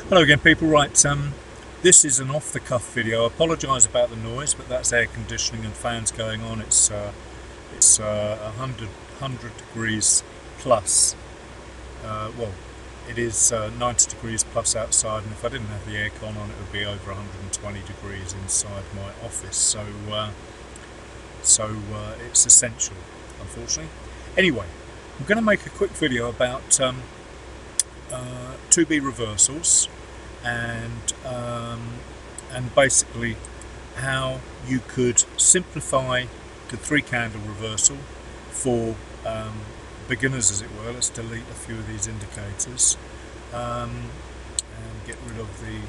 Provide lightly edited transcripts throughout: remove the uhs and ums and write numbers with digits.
Hello again, people. Right, this is an off-the-cuff video. I apologise about the noise, but that's air conditioning and fans going on. It's 100 degrees plus. Well, it is 90 degrees plus outside, and if I didn't have the aircon on, it would be over 120 degrees inside my office. So it's essential, unfortunately. Anyway, I'm going to make a quick video about 2B reversals and basically how you could simplify the 3-candle reversal for beginners, as it were. Let's delete a few of these indicators and get rid of the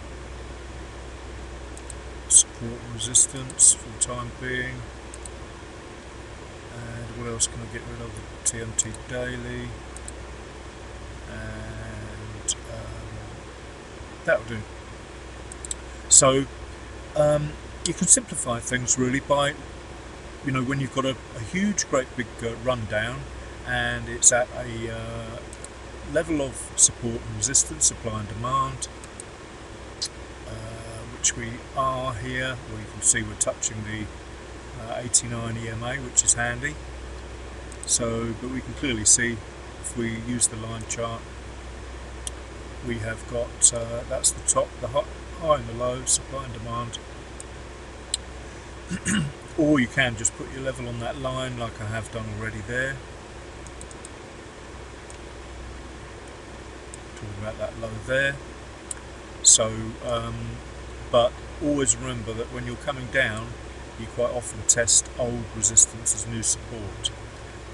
support and resistance for the time being. And what else can I get rid of? The TMT daily, and that'll do. So you can simplify things really by, when you've got a huge, great big rundown, and it's at a level of support and resistance, supply and demand, which we are here. Well, you can see we're touching the 89 EMA, which is handy. So, but we can clearly see if we use the line chart, we have got that's the top, the high and the low, supply and demand. Or you can just put your level on that line, like I have done already there. Talking about that low there. So, but always remember that when you're coming down, you quite often test old resistance as new support.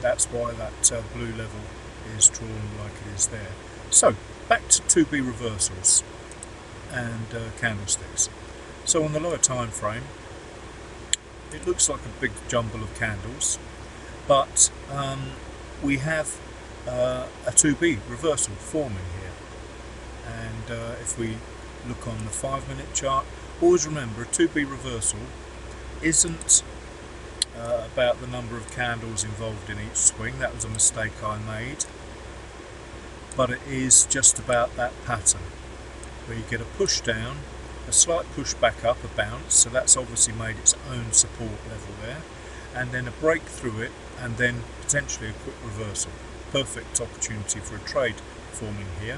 That's why that blue level is drawn like it is there. So, back to 2B reversals and candlesticks. So on the lower time frame, it looks like a big jumble of candles, but we have a 2B reversal forming here. And if we look on the 5-minute chart, always remember a 2B reversal isn't about the number of candles involved in each swing. That was a mistake I made. But it is just about that pattern where you get a push down, a slight push back up, a bounce, so that's obviously made its own support level there, and then a break through it, and then potentially a quick reversal. Perfect opportunity for a trade forming here.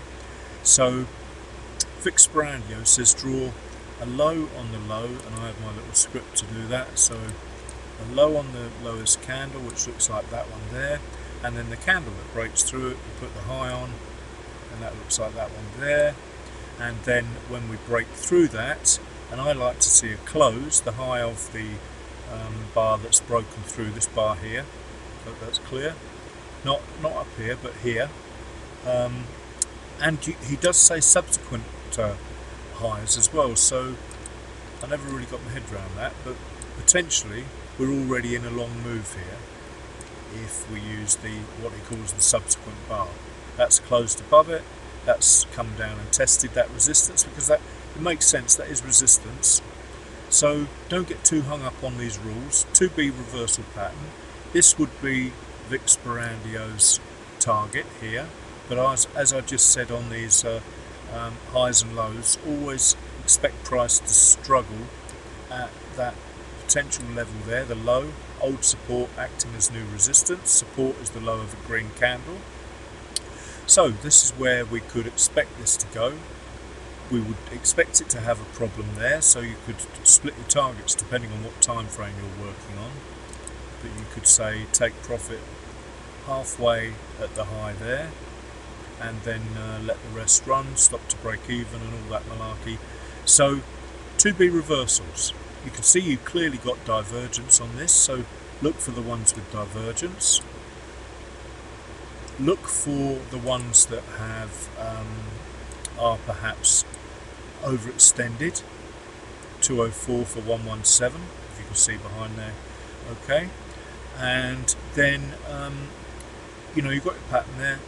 So Vic Sperandio says draw a low on the low, and I have my little script to do that. So a low on the lowest candle, which looks like that one there, and then the candle that breaks through it, we put the high on, and that looks like that one there. And then when we break through that, and I like to see a close, the high of the bar that's broken through this bar here. Hope that's clear. Not up here, but here. And he does say subsequent highs as well, so I never really got my head around that, but potentially we're already in a long move here if we use what he calls the subsequent bar. That's closed above it, that's come down and tested that resistance, because it makes sense, that is resistance. So don't get too hung up on these rules. 2B reversal pattern, this would be Vic Sperandio's target here, but as I just said on these highs and lows, always expect price to struggle at that potential level there, the low, old support acting as new resistance. Support is the low of a green candle. So this is where we could expect this to go. We would expect it to have a problem there, so you could split your targets depending on what time frame you're working on. But you could say take profit halfway at the high there, and then let the rest run, stop to break even and all that malarkey. So 2B reversals. You can see you clearly got divergence on this, so look for the ones with divergence. Look for the ones that have are perhaps overextended. 204 for 117, if you can see behind there. Okay, and then you've got your pattern there.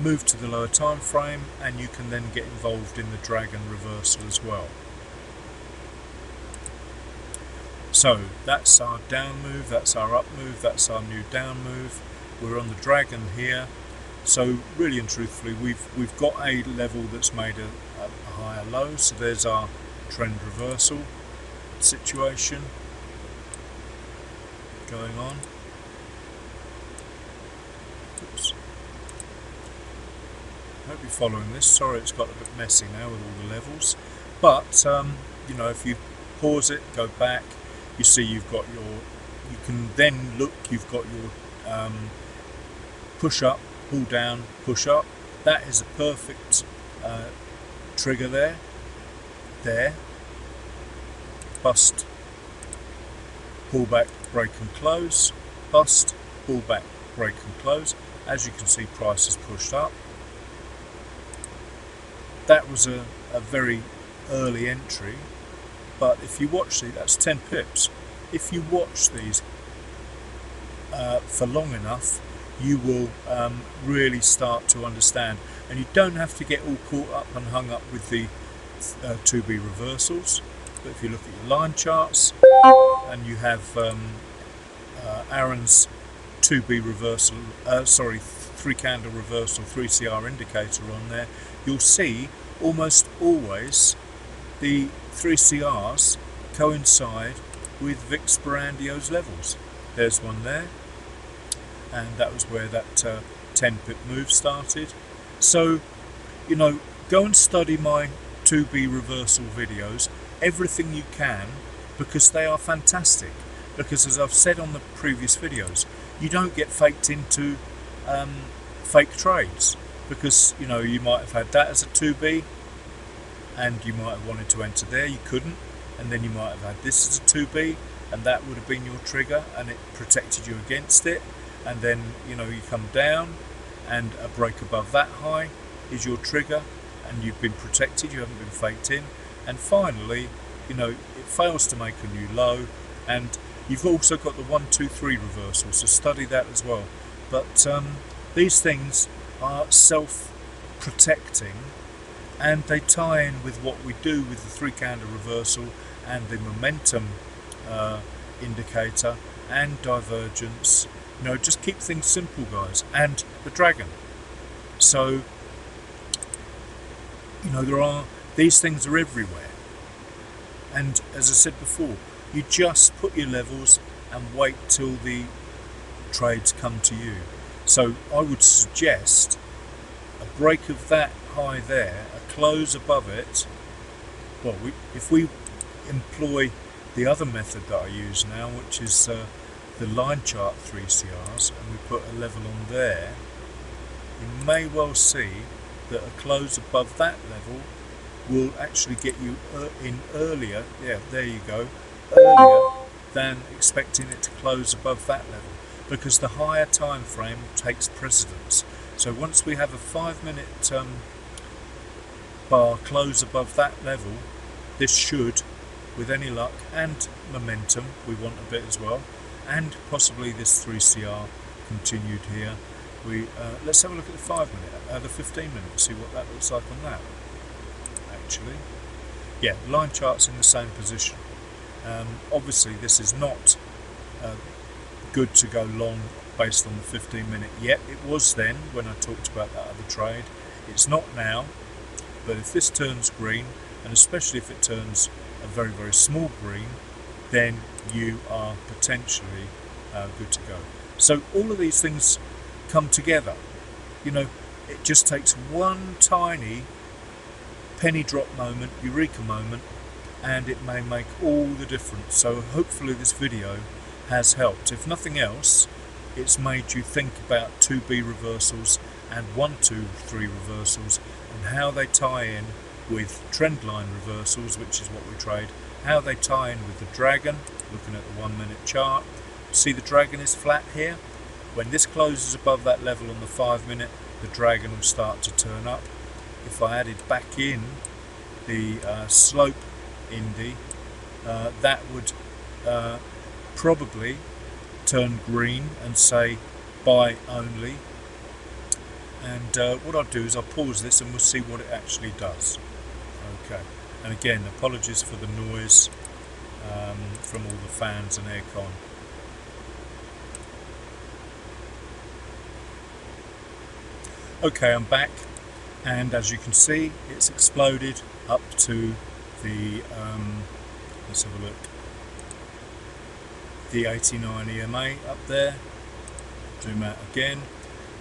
Move to the lower time frame, and you can then get involved in the dragon reversal as well. So that's our down move, that's our up move, that's our new down move. We're on the dragon here. So really and truthfully, we've got a level that's made a higher low. So there's our trend reversal situation going on. Oops. I hope you're following this. Sorry it's got a bit messy now with all the levels, but you know, if you pause it, go back, you see you've got your, you can then look, you've got your push up, pull down, push up. That is a perfect trigger there, bust, pull back, break and close, bust, pull back, break and close. As you can see, price is pushed up. That was a very early entry, but if you watch these, that's 10 pips. If you watch these for long enough, you will really start to understand, and you don't have to get all caught up and hung up with the 2B reversals. But if you look at your line charts and you have Aaron's 2B reversal, 3 candle reversal 3CR indicator on there, you'll see almost always the 3CRs coincide with VIX Barandio's levels. There's one there, and that was where that 10 pip move started. So, you know, go and study my 2B reversal videos, everything you can, because they are fantastic. Because as I've said on the previous videos, you don't get faked into fake trades, because you know, you might have had that as a 2B and you might have wanted to enter there, you couldn't, and then you might have had this as a 2B and that would have been your trigger and it protected you against it, and then you know, you come down and a break above that high is your trigger and you've been protected, you haven't been faked in, and finally, you know, it fails to make a new low, and you've also got the 1, 2, 3 reversal, so study that as well. But these things are self-protecting, and they tie in with what we do with the 3 candle reversal and the momentum indicator and divergence. You know, just keep things simple, guys, and the dragon. So, you know, these things are everywhere, and as I said before, you just put your levels and wait till the trades come to you. So I would suggest a break of that high there, a close above it. Well, if we employ the other method that I use now, which is the line chart 3CRs, and we put a level on there, you may well see that a close above that level will actually get you in earlier. Yeah, there you go. Earlier than expecting it to close above that level, because the higher time frame takes precedence. So once we have a 5-minute bar close above that level, this should, with any luck and momentum, we want a bit as well, and possibly this 3CR continued here. Let's have a look at the 5-minute, the 15-minute, see what that looks like on that. Actually, yeah, line chart's in the same position. Obviously this is not good to go long based on the 15-minute yet. It was then when I talked about that other trade. It's not now, but if this turns green, and especially if it turns a very, very small green, then you are potentially good to go. So all of these things come together. You know, it just takes one tiny penny drop moment, eureka moment, and it may make all the difference. So hopefully this video has helped. If nothing else, it's made you think about 2B reversals and 1, 2, 3 reversals, and how they tie in with trend line reversals, which is what we trade, how they tie in with the dragon. Looking at the 1-minute chart, see the dragon is flat here. When this closes above that level on the 5-minute, the dragon will start to turn up. If I added back in the slope Indy, that would probably turn green and say buy only. And what I'll do is I'll pause this and we'll see what it actually does. Okay, and again, apologies for the noise from all the fans and aircon. Okay, I'm back. and as you can see, it's exploded up to the let's have a look, the 89 EMA up there. Zoom out again,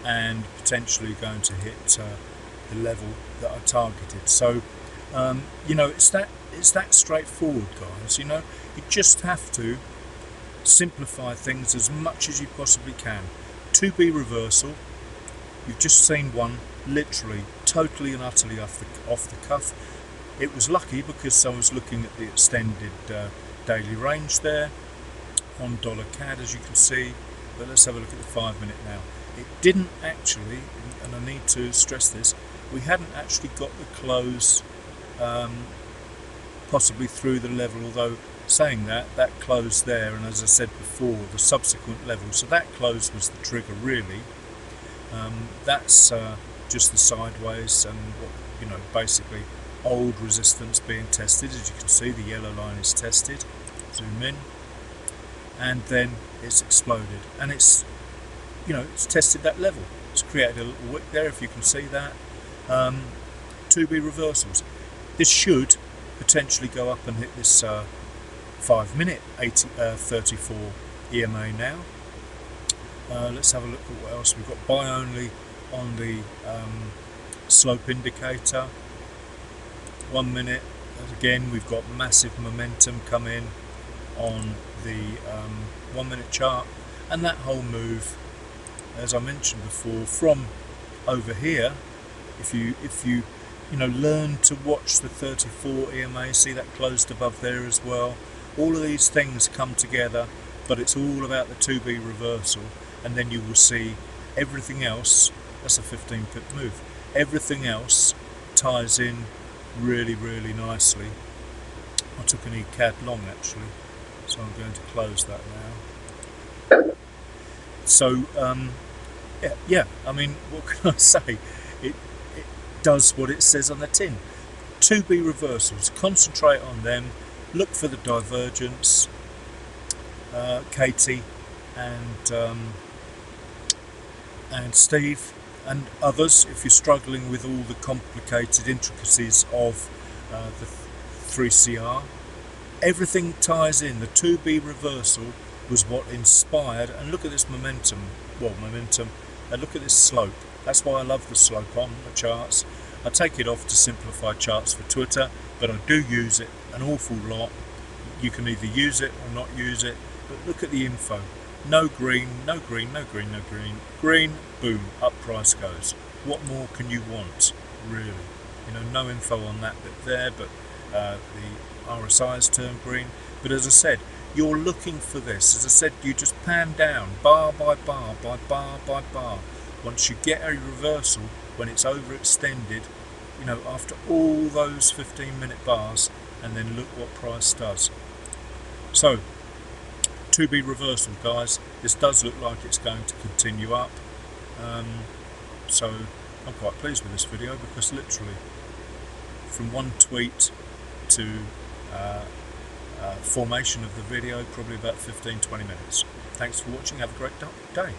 and potentially going to hit the level that I targeted. So you know, it's that straightforward, guys. You know, you just have to simplify things as much as you possibly can. 2B reversal, you've just seen one literally totally and utterly off the cuff. It was lucky because I was looking at the extended daily range there on $CAD, as you can see. But let's have a look at the 5 minute now. It didn't actually, and I need to stress this, we hadn't actually got the close possibly through the level, although saying that close there, and as I said before, the subsequent level, so that close was the trigger really. That's just the sideways and what, you know, basically old resistance being tested. As you can see, the yellow line is tested. Zoom in, and then it's exploded, and it's, you know, it's tested that level. It's created a little wick there, if you can see that. 2B reversals. This should potentially go up and hit this 5 minute 34 EMA now. Let's have a look at what else we've got. Buy only on the slope indicator. 1 minute. Again, we've got massive momentum come in on the 1 minute chart, and that whole move, as I mentioned before, from over here, if you know, learn to watch the 34 EMA, see that closed above there as well. All of these things come together, but it's all about the 2B reversal, and then you will see everything else. That's a 15 pip move. Everything else ties in really, really nicely. I took an ECAD long actually, so I'm going to close that now. So yeah, I mean, what can I say? It does what it says on the tin. 2B reversals, concentrate on them, look for the divergence. Katie and Steve and others, if you're struggling with all the complicated intricacies of the 3CR, everything ties in. The 2B reversal was what inspired, and look at this momentum, and look at this slope. That's why I love the slope on the charts. I take it off to simplify charts for Twitter, but I do use it an awful lot. You can either use it or not use it, but look at the info. No green, no green, no green, no green. Green, boom, up price goes. What more can you want, really? You know, no info on that bit there, but the RSI has turned green. But as I said, you're looking for this. As I said, you just pan down, bar by bar, by bar by bar. Once you get a reversal, when it's overextended, you know, after all those 15-minute bars, and then look what price does. So, 2B reversal, guys. This does look like it's going to continue up. So I'm quite pleased with this video, because literally from one tweet to formation of the video, probably about 15-20 minutes. Thanks for watching. Have a great day.